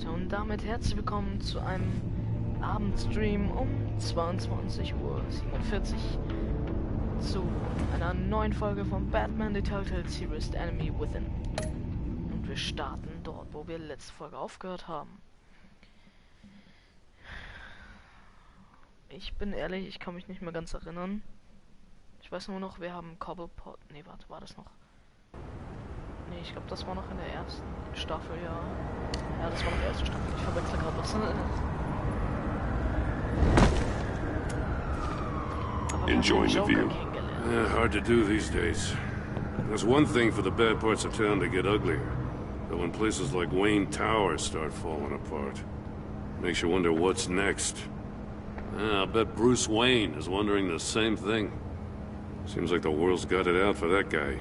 Leute, und damit herzlich willkommen zu einem Abendstream um 22:47 Uhr zu einer neuen Folge von Batman The Telltale Series The Enemy Within. Und wir starten dort, wo wir letzte Folge aufgehört haben. Ich bin ehrlich, ich kann mich nicht mehr ganz erinnern. Ich weiß nur noch, wir haben Cobblepot... Ne, warte, war das noch? Ne, ich glaube, das war noch in der ersten Staffel, ja. Ja, das war noch die erste Staffel. Ich verwechsel gerade was. Enjoying the view. Hard to do these days. There's one thing for the bad parts of town to get uglier. But when places like Riddler-Tower start falling apart, makes you wonder what's next. I'll bet Bruce Wayne is wondering the same thing. Seems like the world's got it out for that guy.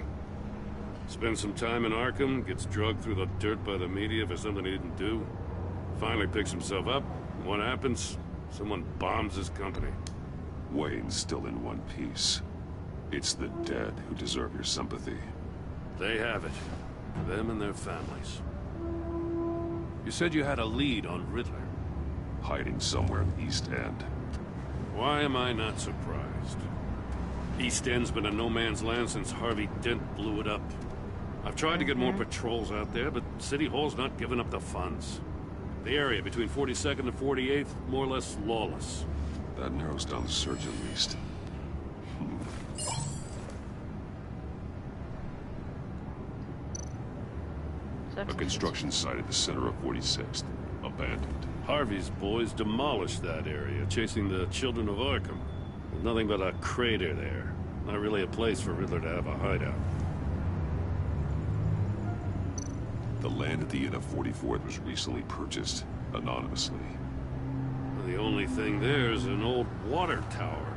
Spends some time in Arkham, gets drugged through the dirt by the media for something he didn't do. Finally picks himself up, and what happens? Someone bombs his company. Wayne's still in one piece. It's the dead who deserve your sympathy. They have it. Them and their families. You said you had a lead on Riddler. Hiding somewhere in the East End. Why am I not surprised? East End's been a no-man's land since Harvey Dent blew it up. I've tried to get more patrols out there, but City Hall's not giving up the funds. The area between 42nd and 48th, more or less lawless. That narrows down the search at least. A construction site at the center of 46th. Abandoned. Harvey's boys demolished that area, chasing the children of Arkham. There's nothing but a crater there. Not really a place for Riddler to have a hideout. The land at the end of 44th was recently purchased, anonymously. The only thing there is an old water tower.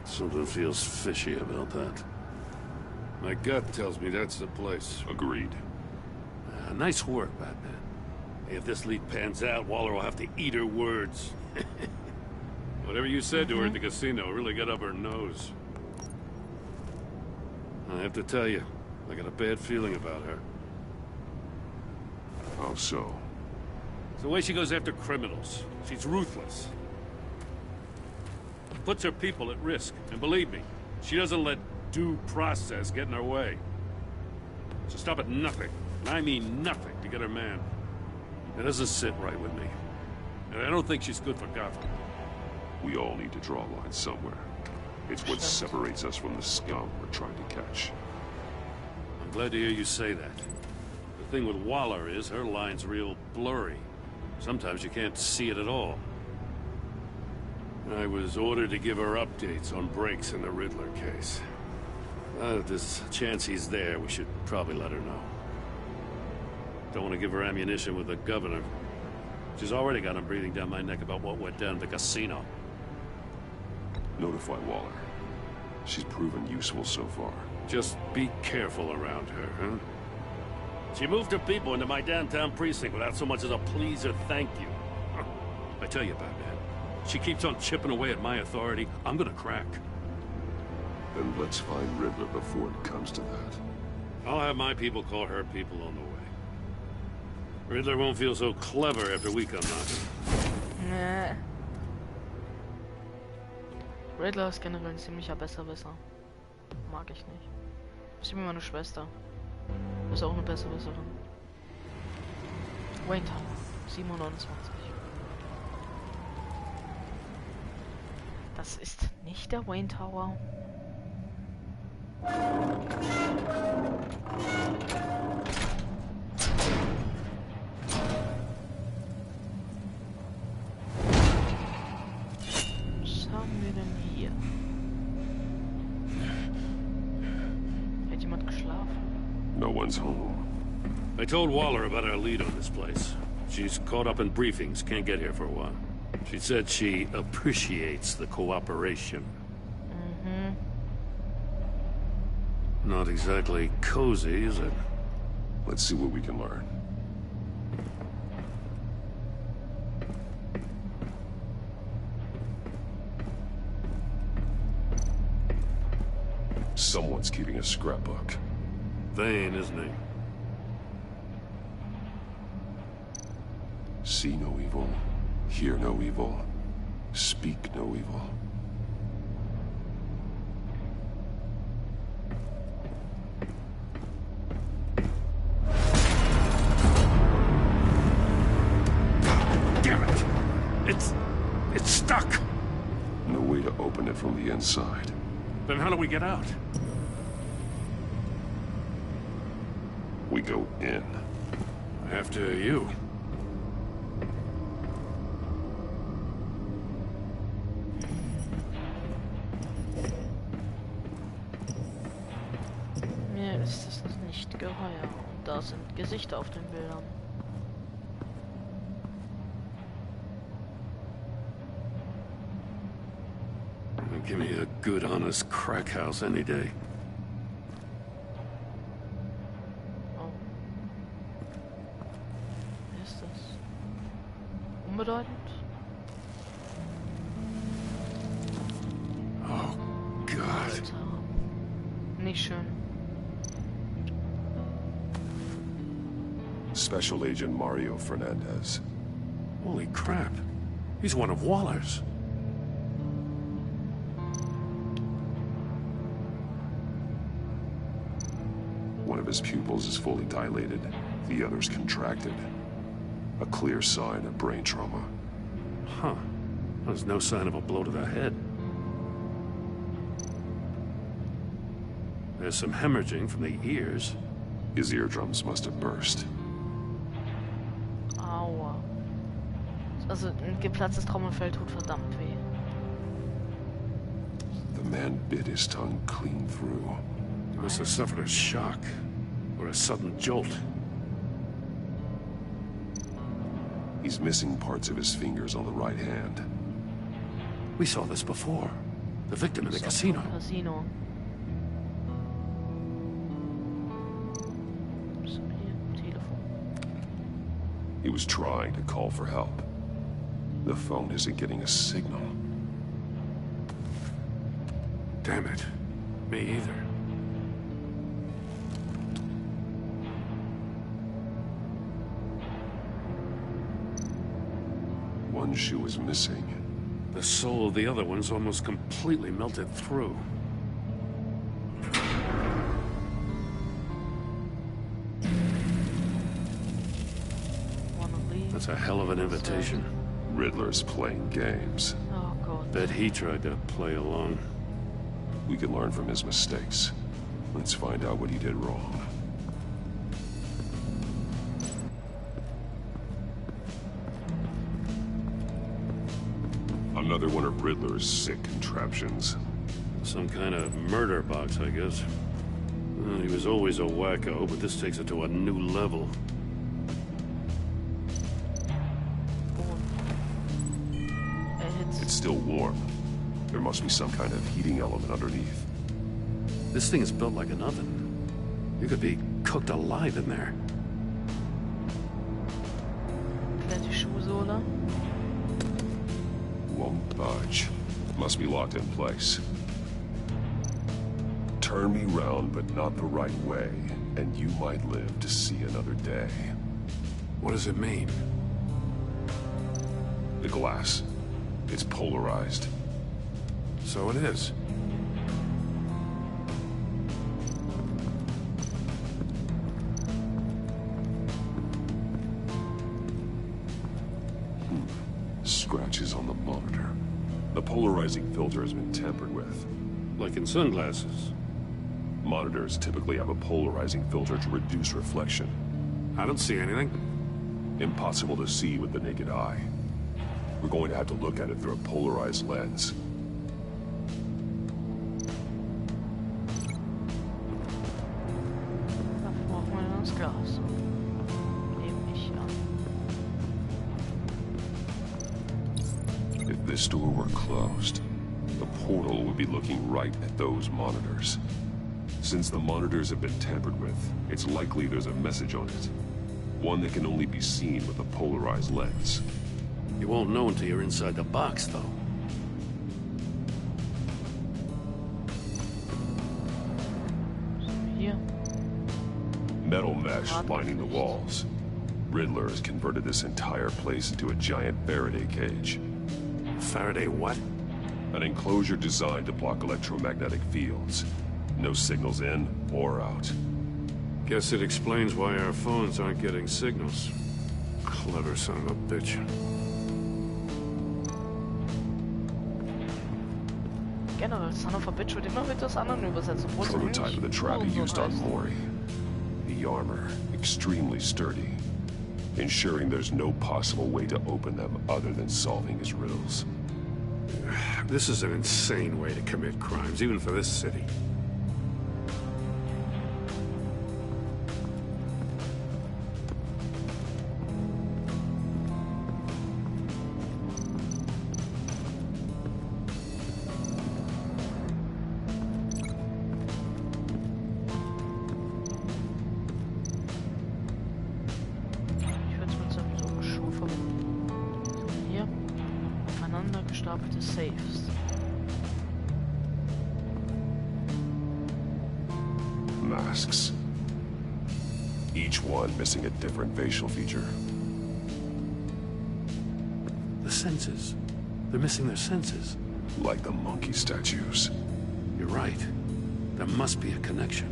Something feels fishy about that. My gut tells me that's the place. Agreed. Nice work, Batman. If this lead pans out, Waller will have to eat her words. Whatever you said to her at the casino really got up her nose. I have to tell you, I got a bad feeling about her. How so? It's the way she goes after criminals. She's ruthless. Puts her people at risk. And believe me, she doesn't let due process get in her way. She'll stop at nothing, and I mean nothing, to get her man. It doesn't sit right with me. And I don't think she's good for Gotham. We all need to draw a line somewhere. It's what separates us from the scum we're trying to catch. I'm glad to hear you say that. The thing with Waller is her line's real blurry. Sometimes you can't see it at all. I was ordered to give her updates on breaks in the Riddler case. If there's a chance he's there, we should probably let her know. Don't want to give her ammunition with the governor. She's already got him breathing down my neck about what went down at the casino. Notify Waller. She's proven useful so far. Just be careful around her, huh? She moved her people into my downtown precinct without so much as a please or thank you. I tell you, Batman, she keeps on chipping away at my authority, I'm gonna crack. Then let's find Riddler before it comes to that. I'll have my people call her people on the way. Riddler won't feel so clever after we come knocking. Nee. Riddler ist generell ein ziemlicher Besserwisser. Mag ich nicht. Ist wie meine Schwester. Ist auch eine Besserwisserin. Wayne Tower, 729. Das ist nicht der Wayne Tower. Was haben wir denn hier? Hat jemand geschlafen? No one's home. I told Waller about our lead on this place. She's caught up in briefings, can't get here for a while. She said she appreciates the cooperation. Not exactly cozy, is it? Let's see what we can learn. Someone's keeping a scrapbook. Vain, isn't he? See no evil, hear no evil, speak no evil. Damn it! It's stuck! No way to open it from the inside. Then how do we get out? We go in. After you. Mir ist es nicht geheuer. Und da sind Gesichter auf den Bildern. Give me a good, honest crack house any day. Oh. Wer ist das? Unbedeutend? Oh, God. Riddler-Tower. Nicht schön. Special Agent Mario Fernandez. Holy crap. He's one of Waller's. One of his pupils is fully dilated, the other's contracted. A clear sign of brain trauma. Huh. There's no sign of a blow to the head. There's some hemorrhaging from the ears. His eardrums must have burst. Aua. Also ein geplatztes Trommelfell tut verdammt weh. The man bit his tongue clean through. He must have suffered a shock. Or a sudden jolt. He's missing parts of his fingers on the right hand. We saw this before. The victim in the casino. Casino. Was haben wir hier? Telefon. He was trying to call for help. The phone isn't getting a signal. Damn it. Me either. One shoe is missing. The soul of the other one's almost completely melted through. Wanna leave? That's a hell of an invitation. Riddler's playing games. Oh Gott. Bet he tried to play along. We can learn from his mistakes. Let's find out what he did wrong. Another one of Riddler's sick contraptions. Some kind of murder box, I guess. Well, he was always a wacko, but this takes it to a new level. It's still warm. There must be some kind of heating element underneath. This thing is built like an oven. You could be cooked alive in there. Vielleicht die Schuhsohle. Won't budge. Must be locked in place. Turn me round, but not the right way, and you might live to see another day. What does it mean? The glass. It's polarized. So it is. Scratches on the monitor. The polarizing filter has been tampered with. Like in sunglasses. Monitors typically have a polarizing filter to reduce reflection. I don't see anything. Impossible to see with the naked eye. We're going to have to look at it through a polarized lens. Dafür brauchen wir das Glas. Nehme ich an. If this door were closed, the portal would be looking right at those monitors. Since the monitors have been tampered with, it's likely there's a message on it. One that can only be seen with a polarized lens. You won't know until you're inside the box, though. Hier. Metal mesh lining the walls. Riddler has converted this entire place into a giant Faraday cage. Faraday what? An enclosure designed to block electromagnetic fields. No signals in or out. Guess it explains why our phones aren't getting signals. Clever son of a bitch. Generell, Son of a Bitch wird immer mit das anderen übersetzt. Prototype of the trap he used on Mori. The armor, extremely sturdy. Ensuring there's no possible way to open them other than solving his riddles. This is an insane way to commit crimes, even for this city. Gestapelte Safes. Masks. Each one missing a different facial feature. The senses. They're missing their senses. Like the monkey statues. You're right. There must be a connection.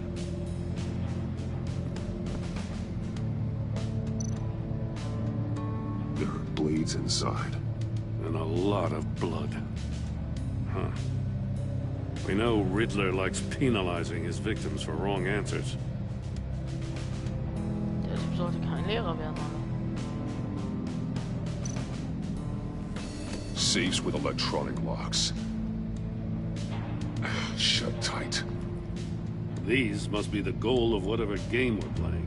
There are blades inside. And a lot of blood. Huh. We know Riddler likes penalizing his victims for wrong answers. Der Typ sollte kein Lehrer werden, Safes with electronic locks. Shut tight. These must be the goal of whatever game we're playing.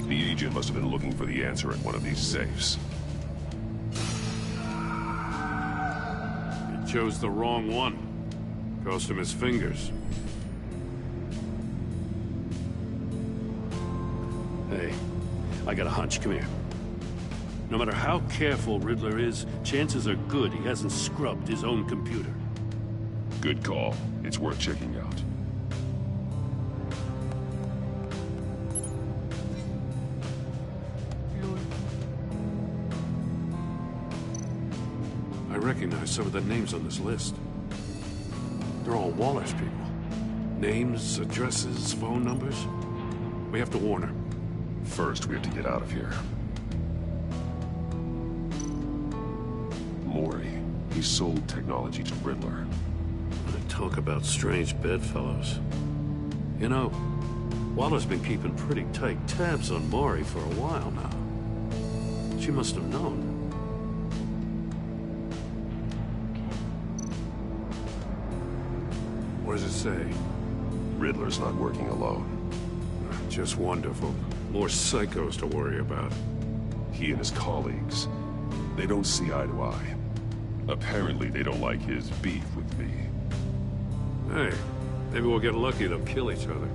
The agent must have been looking for the answer at one of these safes. He chose the wrong one. Cost him his fingers. Hey, I got a hunch. Come here. No matter how careful Riddler is, chances are good he hasn't scrubbed his own computer. Good call. It's worth checking out. I recognize some of the names on this list. They're all Waller's people. Names, addresses, phone numbers. We have to warn her. First, we have to get out of here. Mori. He sold technology to Riddler. Talk about strange bedfellows. You know, Waller's been keeping pretty tight tabs on Mori for a while now. She must have known. What does it say? Riddler's not working alone. Just wonderful. More psychos to worry about. He and his colleagues, they don't see eye to eye. Apparently, they don't like his beef with me. Hey, maybe we'll get lucky. They'll kill each other.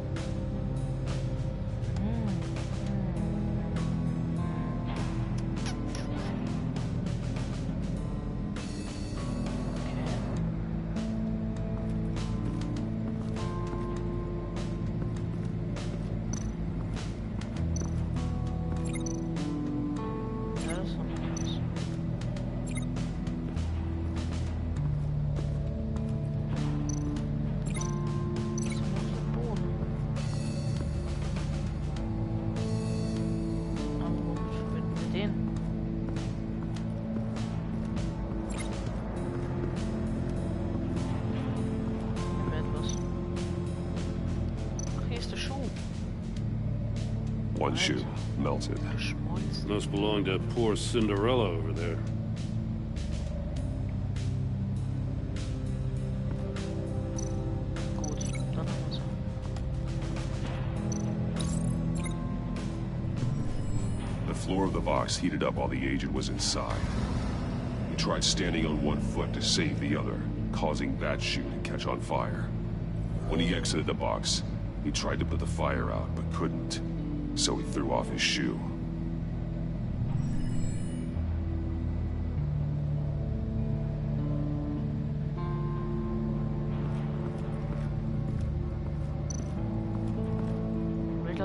One shoe, melted. Must belong to poor Cinderella over there. Gut, dann haben wir's. The floor of the box heated up while the agent was inside. He tried standing on one foot to save the other, causing that shoe to catch on fire. When he exited the box, he tried to put the fire out, but couldn't. So he threw off his shoe.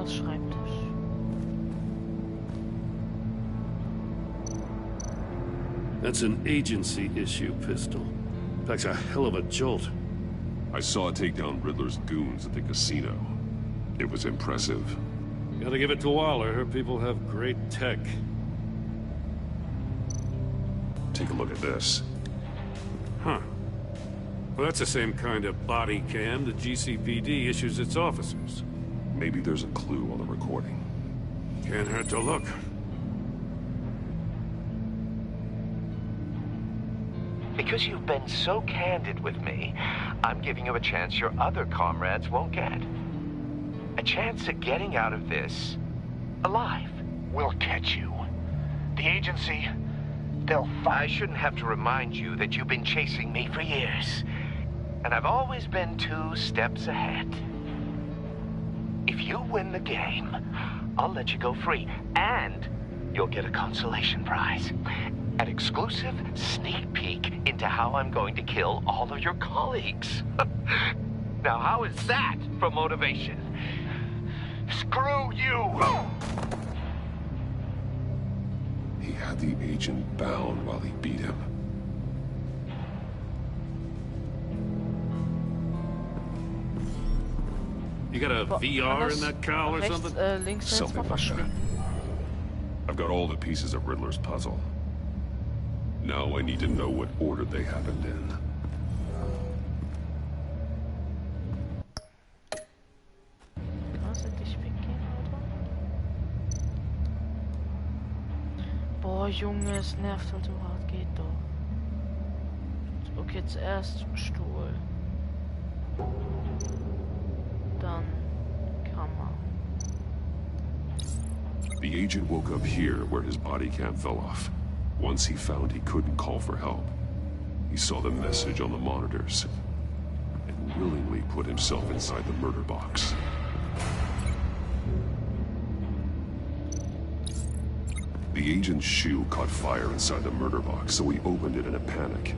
Riddlers Schreibtisch. That's an agency issue pistol. Packs a hell of a jolt. I saw it take down Riddler's goons at the casino. It was impressive. Gotta give it to Waller. Her people have great tech. Take a look at this. Huh. Well, that's the same kind of body cam the GCPD issues its officers. Maybe there's a clue on the recording. Can't hurt to look. Because you've been so candid with me, I'm giving you a chance your other comrades won't get. A chance at getting out of this alive. We'll catch you. The agency, they'll I shouldn't have to remind you that you've been chasing me for years. And I've always been 2 steps ahead. If you win the game, I'll let you go free. And you'll get a consolation prize. An exclusive sneak peek into how I'm going to kill all of your colleagues. Now, how is that for motivation? screw you! He had the agent bound while he beat him. You got a VR in that cowl or something? Links Something like that. I've got all the pieces of Riddler's puzzle. Now I need to know what order they happened in. Boah, Junge, es nervt halt so hart, geht doch. Okay, zuerst Stuhl. Dann Kammer. The agent woke up here where his body cam fell off. Once he found he couldn't call for help, he saw the message on the monitors and willingly put himself inside the murder box. The agent's shoe caught fire inside the murder box, so he opened it in a panic.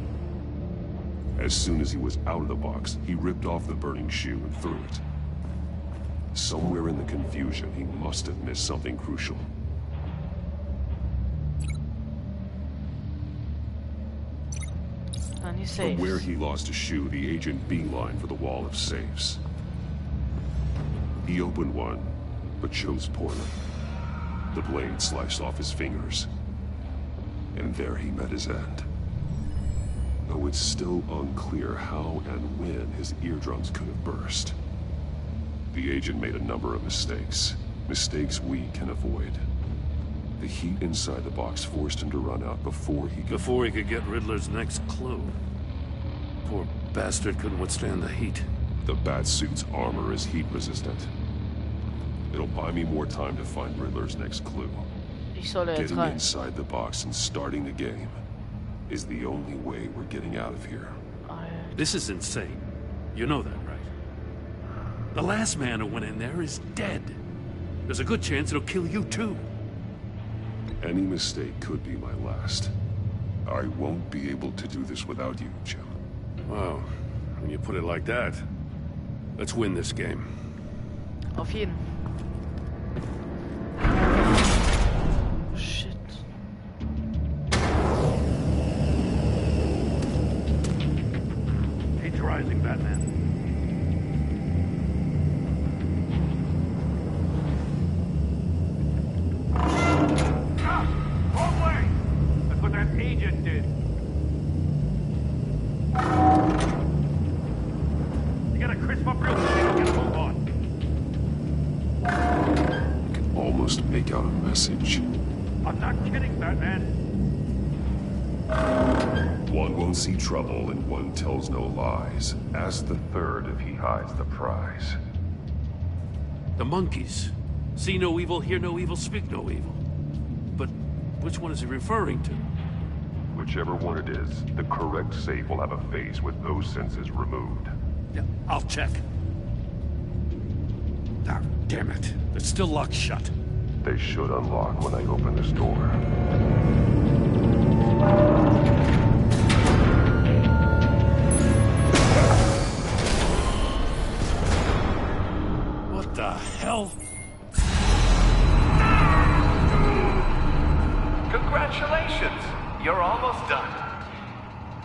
As soon as he was out of the box, he ripped off the burning shoe and threw it. Somewhere in the confusion, he must have missed something crucial. From where he lost a shoe, the agent beelined for the wall of safes. He opened one, but chose poorly. The blade sliced off his fingers, and there he met his end. Though it's still unclear how and when his eardrums could have burst. The agent made a number of mistakes. Mistakes we can avoid. The heat inside the box forced him to run out before he could get Riddler's next clue. Poor bastard couldn't withstand the heat. The Batsuit's armor is heat-resistant. It'll buy me more time to find Riddler's next clue. Getting inside the box and starting the game is the only way we're getting out of here. This is insane. You know that, right? The last man who went in there is dead. There's a good chance it'll kill you too. Any mistake could be my last. I won't be able to do this without you, Jim. Wow, when you put it like that, let's win this game. Auf jeden. Shit. He's rising, Batman. Wrong way! That's what that agent did. You gotta crisp up real quick. Get a move on. I can almost make out a message. I'm not kidding, Batman. One won't see trouble and one tells no lies. Ask the third if he hides the prize. The monkeys. See no evil, hear no evil, speak no evil. But which one is he referring to? Whichever one it is, the correct safe will have a face with those senses removed. Yeah, I'll check. Ah, damn it. They're still locked shut. They should unlock when I open this door. What the hell?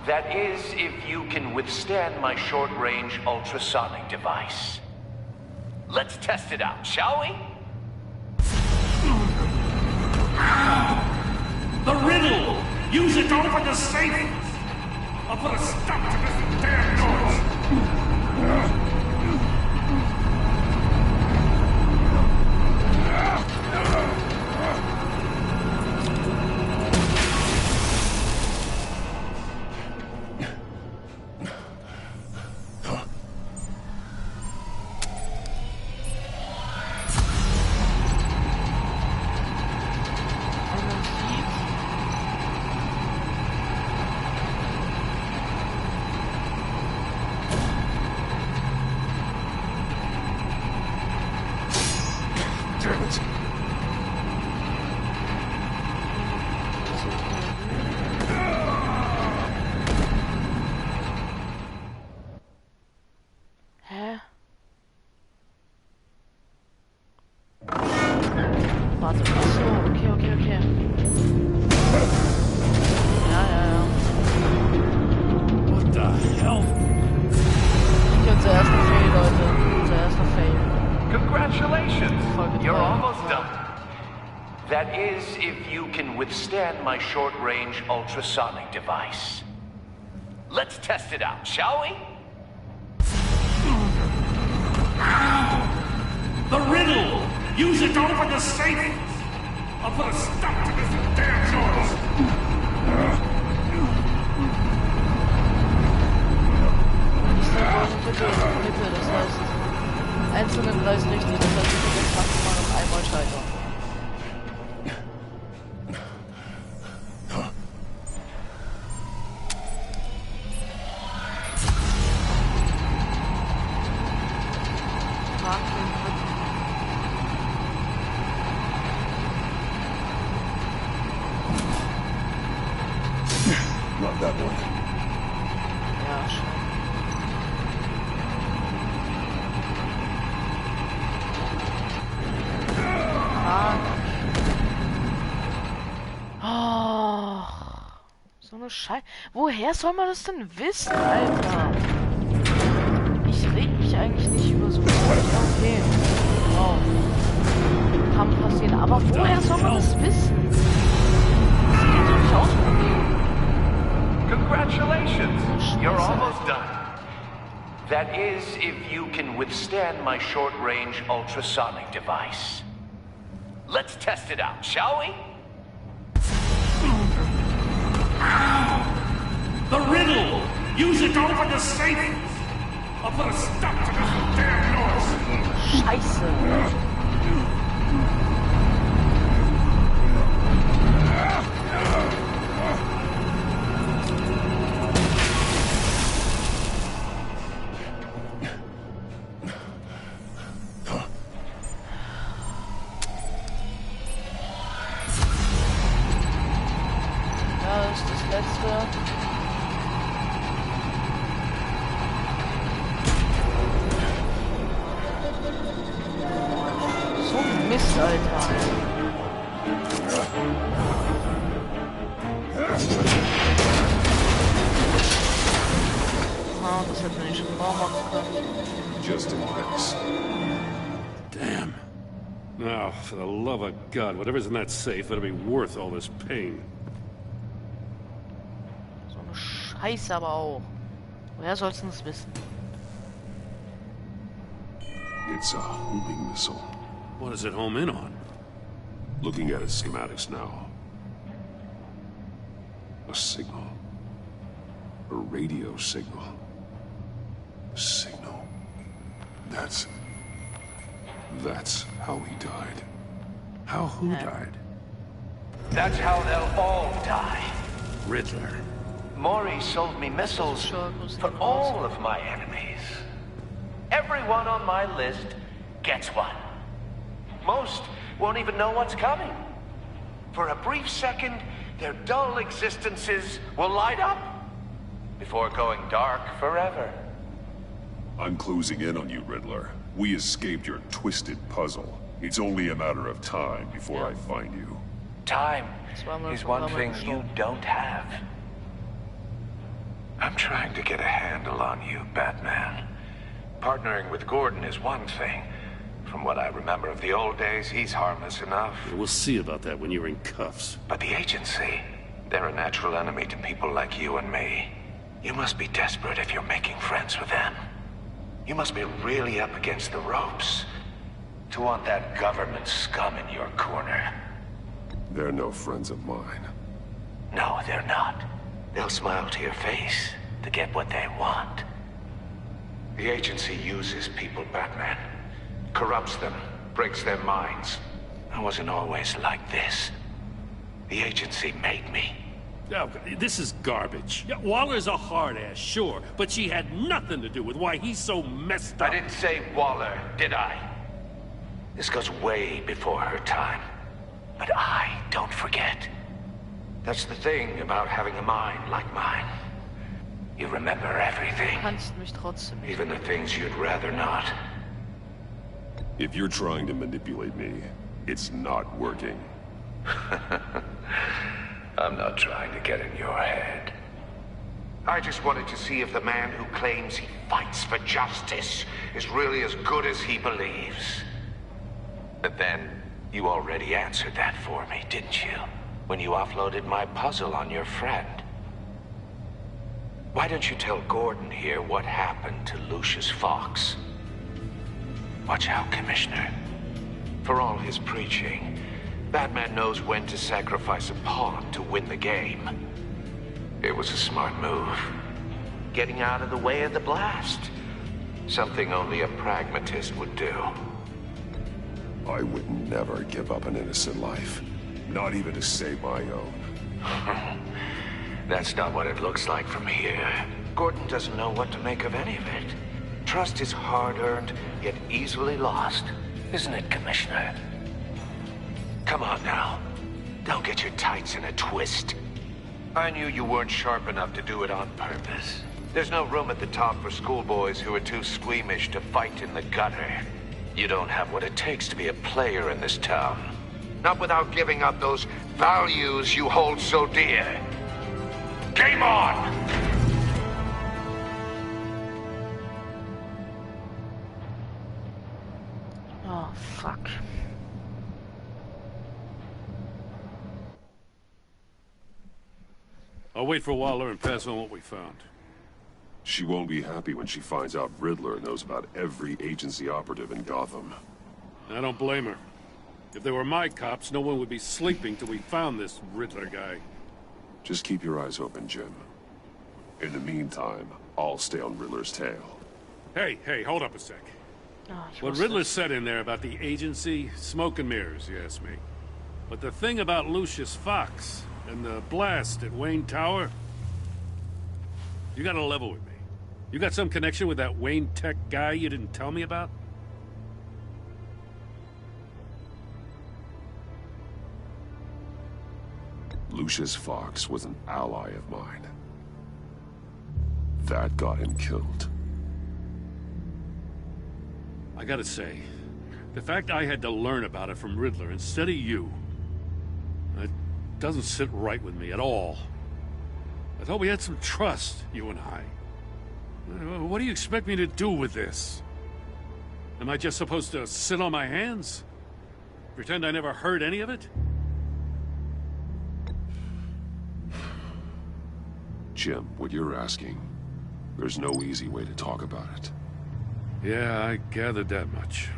That is, if you can withstand my short-range ultrasonic device. Let's test it out, shall we? The riddle! Use it to open the safe! I'll put a stop to this damn noise! Warte, achso, okay. Ja. What the hell? Okay, unser erster Fail, Leute. Unser erster Fail. Congratulations! Folge You're 3. almost done. That is, if you can withstand my short-range ultrasonic device. Let's test it out, shall we? The riddle! Use it to open the safe! I'll put a stop to this damn noise! Mitte, das heißt, einzelne Kreis richtig, das heißt, ich muss fast mal noch einmal scheitern. Not that one. Ja, schon. Oh, so eine Scheiße. Woher soll man das denn wissen, Alter? Ich reg mich eigentlich nicht über so. Ja, okay. Wow. Kann passieren. Aber woher soll man das wissen? Das geht doch nicht aus. Congratulations! You're almost done. That is, if you can withstand my short-range ultrasonic device. Let's test it out, shall we? The riddle! Use it to open the safe! I'll put a stop to this damn noise! Scheiße. Das ist das letzte. So ein Mist, Alter. Ah, das hätten wir nicht schon vormachen können. Just in case. Damn. Now, for the love of God, whatever's in that safe better be worth all this pain. So eine Scheiße aber auch. Woher soll's denn das wissen? It's a homing missile. What does it home in on? Looking at its schematics now. A signal. A radio signal. Signal. That's how he died. How who died? That's how they'll all die. Riddler. Maury sold me missiles for all of my enemies. Everyone on my list gets one. Most won't even know what's coming. For a brief second, their dull existences will light up before going dark forever. I'm closing in on you, Riddler. We escaped your twisted puzzle. It's only a matter of time before I find you. Time is one thing you don't have. I'm trying to get a handle on you, Batman. Partnering with Gordon is one thing. From what I remember of the old days, he's harmless enough. We'll see about that when you're in cuffs. But the agency, they're a natural enemy to people like you and me. You must be desperate if you're making friends with them. You must be really up against the ropes to want that government scum in your corner. They're no friends of mine. No, they're not. They'll smile to your face to get what they want. The agency uses people, Batman. Corrupts them, breaks their minds. I wasn't always like this. The agency made me. Oh, this is garbage. Yeah, Waller's a hard ass, sure, but she had nothing to do with why he's so messed up. I didn't say Waller, did I? This goes way before her time. But I don't forget. That's the thing about having a mind like mine. You remember everything. Kannst mich trotzdem nicht. Even the things you'd rather not. If you're trying to manipulate me, it's not working. I'm not trying to get in your head. I just wanted to see if the man who claims he fights for justice is really as good as he believes. But then, you already answered that for me, didn't you? When you offloaded my puzzle on your friend. Why don't you tell Gordon here what happened to Lucius Fox? Watch out, Commissioner. For all his preaching, Batman knows when to sacrifice a pawn to win the game. It was a smart move. Getting out of the way of the blast. Something only a pragmatist would do. I would never give up an innocent life. Not even to save my own. That's not what it looks like from here. Gordon doesn't know what to make of any of it. Trust is hard-earned, yet easily lost. Isn't it, Commissioner? Come on now. Don't get your tights in a twist. I knew you weren't sharp enough to do it on purpose. There's no room at the top for schoolboys who are too squeamish to fight in the gutter. You don't have what it takes to be a player in this town. Not without giving up those values you hold so dear. Game on! Oh, fuck. I'll wait for Waller and pass on what we found. She won't be happy when she finds out Riddler knows about every agency operative in Gotham. I don't blame her. If they were my cops, no one would be sleeping till we found this Riddler guy. Just keep your eyes open, Jim. In the meantime, I'll stay on Riddler's tail. Hey, hold up a sec. Oh, ich What wusste Riddler es. said in there about the agency, smoke and mirrors, you ask me. But the thing about Lucius Fox and the blast at Wayne Tower, you gotta level with me. You got some connection with that Wayne Tech guy you didn't tell me about? Lucius Fox was an ally of mine. That got him killed. I gotta say, the fact I had to learn about it from Riddler instead of you, it doesn't sit right with me at all. I thought we had some trust, you and I. What do you expect me to do with this? Am I just supposed to sit on my hands? Pretend I never heard any of it? Jim, what you're asking, there's no easy way to talk about it. Yeah, I gathered that much.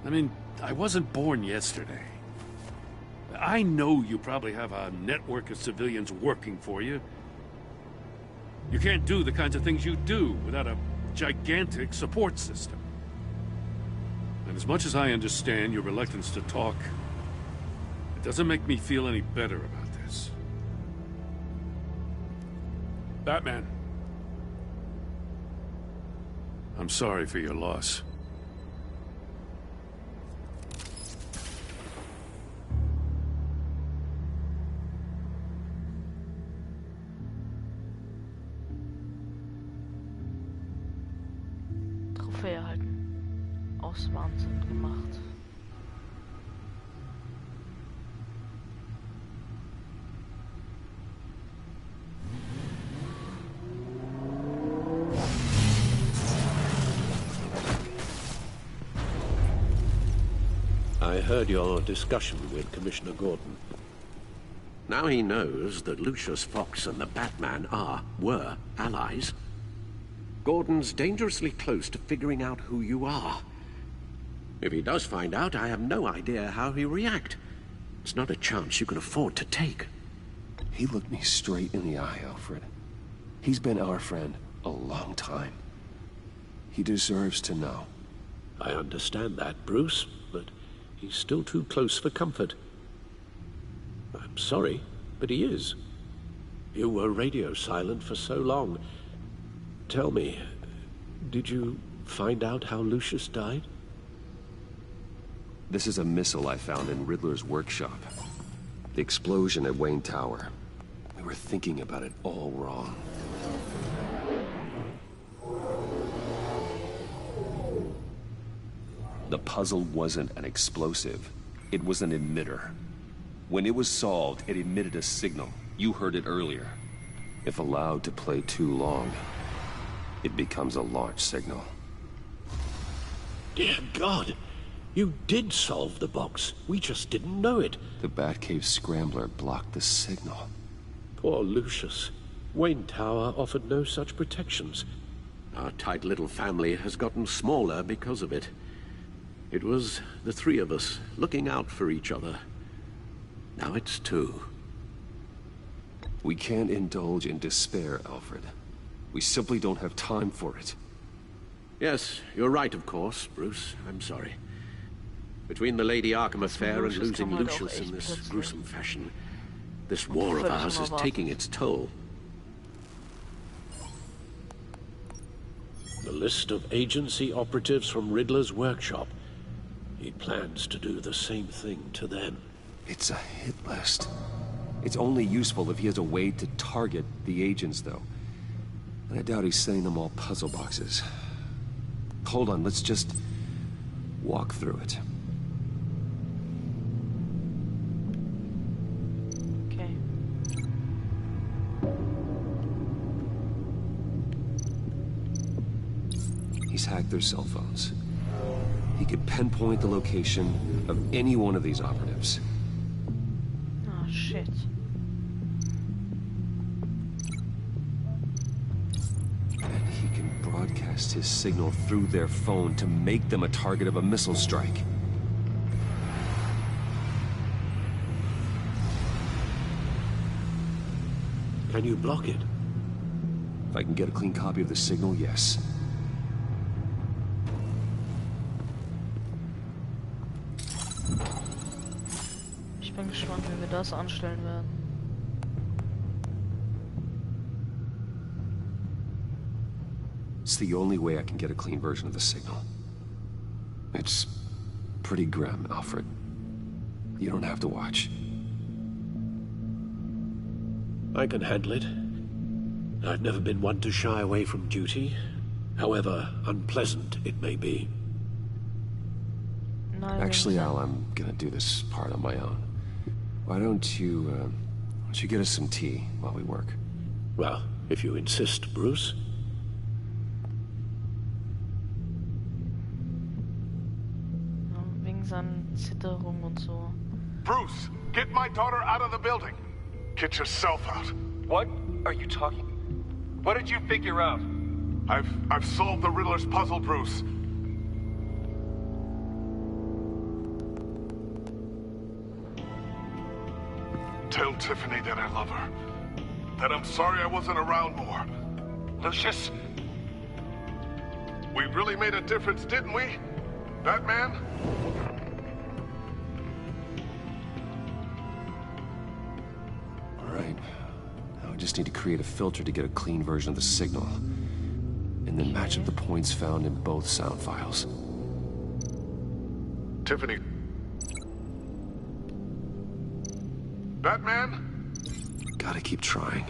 I mean, I wasn't born yesterday. I know you probably have a network of civilians working for you. You can't do the kinds of things you do without a gigantic support system. And as much as I understand your reluctance to talk, it doesn't make me feel any better about this. Batman. I'm sorry for your loss. Trophäe erhalten. Aus Wahnsinn gemacht. heard your discussion with Commissioner Gordon. Now he knows that Lucius Fox and the Batman were allies. Gordon's dangerously close to figuring out who you are. If he does find out, I have no idea how he'll react. It's not a chance you can afford to take. He looked me straight in the eye, Alfred. He's been our friend a long time. He deserves to know. I understand that, Bruce, but he's still too close for comfort. I'm sorry, but he is. You were radio silent for so long. Tell me, did you find out how Lucius died? This is a missile I found in Riddler's workshop. The explosion at Wayne Tower. We were thinking about it all wrong. The puzzle wasn't an explosive. It was an emitter. When it was solved, it emitted a signal. You heard it earlier. If allowed to play too long, it becomes a launch signal. Dear God! You did solve the box. We just didn't know it. The Batcave Scrambler blocked the signal. Poor Lucius. Wayne Tower offered no such protections. Our tight little family has gotten smaller because of it. It was the three of us looking out for each other. Now it's two. We can't indulge in despair, Alfred. We simply don't have time for it. Yes, you're right, of course, Bruce. I'm sorry. Between the Lady Arkham affair and losing Lucius in this gruesome fashion, this war of ours is taking its toll. The list of agency operatives from Riddler's workshop. He plans to do the same thing to them. It's a hit list. It's only useful if he has a way to target the agents, though. And I doubt he's sending them all puzzle boxes. Hold on, let's just walk through it. Okay. He's hacked their cell phones. He could pinpoint the location of any one of these operatives. Oh, shit. And he can broadcast his signal through their phone to make them a target of a missile strike. Can you block it? If I can get a clean copy of the signal, yes. Ich bin gespannt, wie wir das anstellen werden. It's the only way I can get a clean version of the signal. It's pretty grim, Alfred. You don't have to watch. I can handle it. I've never been one to shy away from duty, however unpleasant it may be. Actually, Al, I'm gonna do this part on my own. Why don't you get us some tea while we work? Well, if you insist, Bruce. Wegen seinen Zitterung und so. Bruce, get my daughter out of the building. Get yourself out. What are you talking? What did you figure out? I've solved the Riddler's puzzle, Bruce. Tell Tiffany that I love her. That I'm sorry I wasn't around more. Lucius? We really made a difference, didn't we? Batman? All right. Now I just need to create a filter to get a clean version of the signal. And then match up the points found in both sound files. Tiffany. Batman? Gotta keep trying.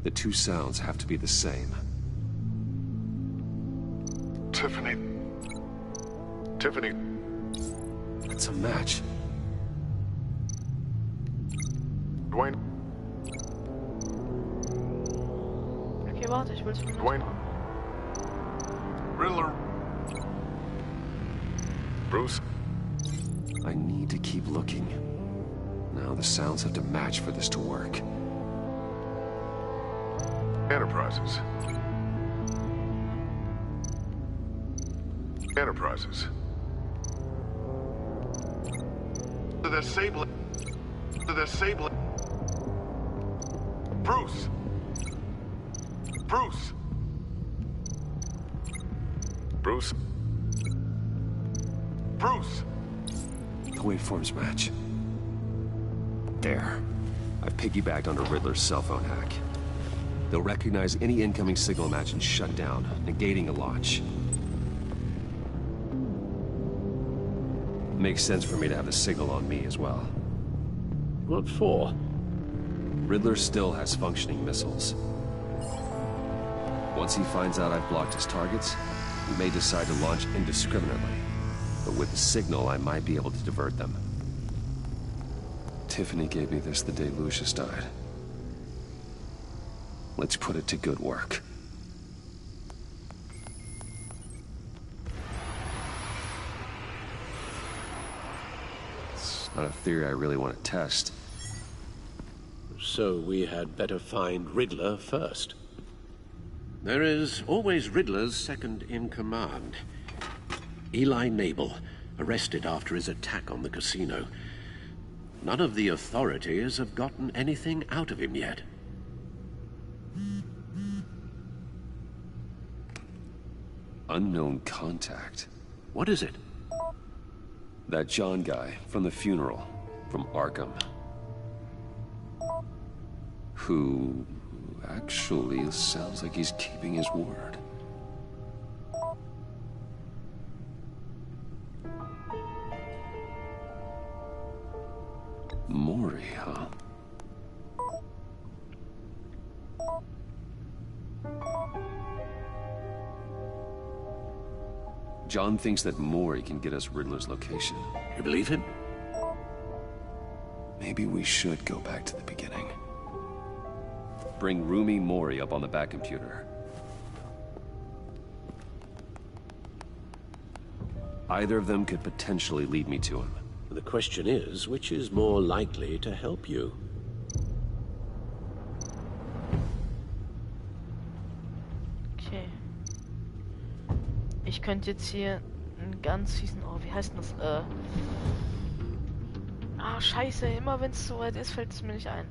The two sounds have to be the same. Tiffany. Tiffany. It's a match. Dwayne. Okay, warte, ich will es Dwayne. Riddler. Bruce. I need to keep looking. Now the sounds have to match for this to work. Enterprises. Enterprises. The Sable. The Sable. Bruce. Bruce. Bruce. Bruce. The waveforms match. There. I've piggybacked onto Riddler's cell phone hack. They'll recognize any incoming signal match and shut down, negating a launch. Makes sense for me to have the signal on me as well. What for? Riddler still has functioning missiles. Once he finds out I've blocked his targets, he may decide to launch indiscriminately. But with the signal, I might be able to divert them. Tiffany gave me this the day Lucius died. Let's put it to good work. It's not a theory I really want to test. So we had better find Riddler first. There is always Riddler's second in command. Eli Nabel, arrested after his attack on the casino. None of the authorities have gotten anything out of him yet. Unknown contact. What is it? That John guy from the funeral, from Arkham. Who actually sounds like he's keeping his word. Mori, huh? John thinks that Mori can get us Riddler's location. You believe him? Maybe we should go back to the beginning. Bring Rumi Mori up on the back computer. Either of them could potentially lead me to him. The question is, which is more likely to help you? Okay. Ich könnte jetzt hier einen ganz fiesen... Oh, wie heißt denn das? Ah, scheiße. Immer wenn es so weit ist, fällt es mir nicht ein.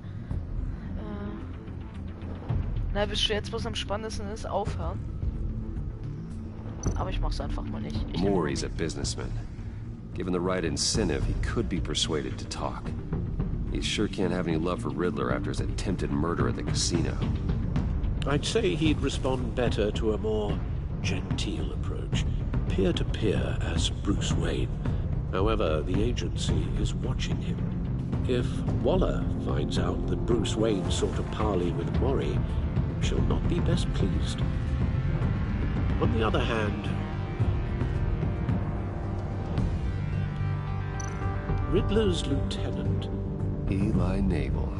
Na, bis jetzt, was am spannendsten ist, aufhören. Aber ich mach's einfach mal nicht. Mori's a businessman. Given the right incentive, he could be persuaded to talk. He sure can't have any love for Riddler after his attempted murder at the casino. I'd say he'd respond better to a more genteel approach. Peer-to-peer as Bruce Wayne. However, the agency is watching him. If Waller finds out that Bruce Wayne sought a parley with Mori, she'll not be best pleased. On the other hand, Riddler's lieutenant, Eli Nabel,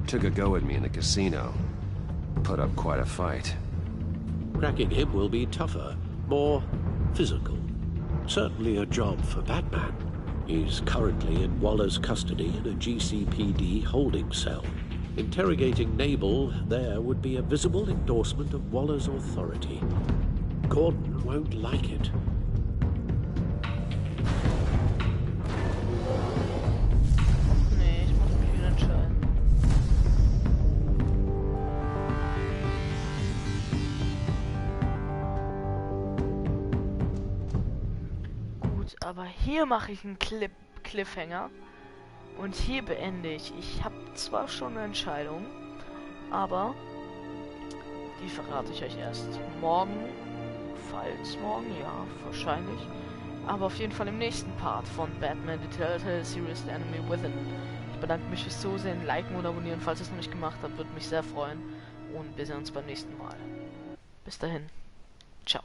took a go at me in the casino. Put up quite a fight. cracking him will be tougher, more physical. Certainly a job for Batman. He's currently in Waller's custody in a GCPD holding cell. Interrogating Nabel there would be a visible endorsement of Waller's authority. Gordon won't like it. Nee, ich muss mich wieder entscheiden. Gut, aber hier mache ich einen Cliffhanger. Und hier beende ich. Ich habe zwar schon eine Entscheidung, aber die verrate ich euch erst morgen. Falls morgen, ja, wahrscheinlich. Aber auf jeden Fall im nächsten Part von Batman The Telltale Series The Enemy Within. Ich bedanke mich fürs Zusehen, liken und abonnieren, falls ihr es noch nicht gemacht habt, würde mich sehr freuen. Und wir sehen uns beim nächsten Mal. Bis dahin. Ciao.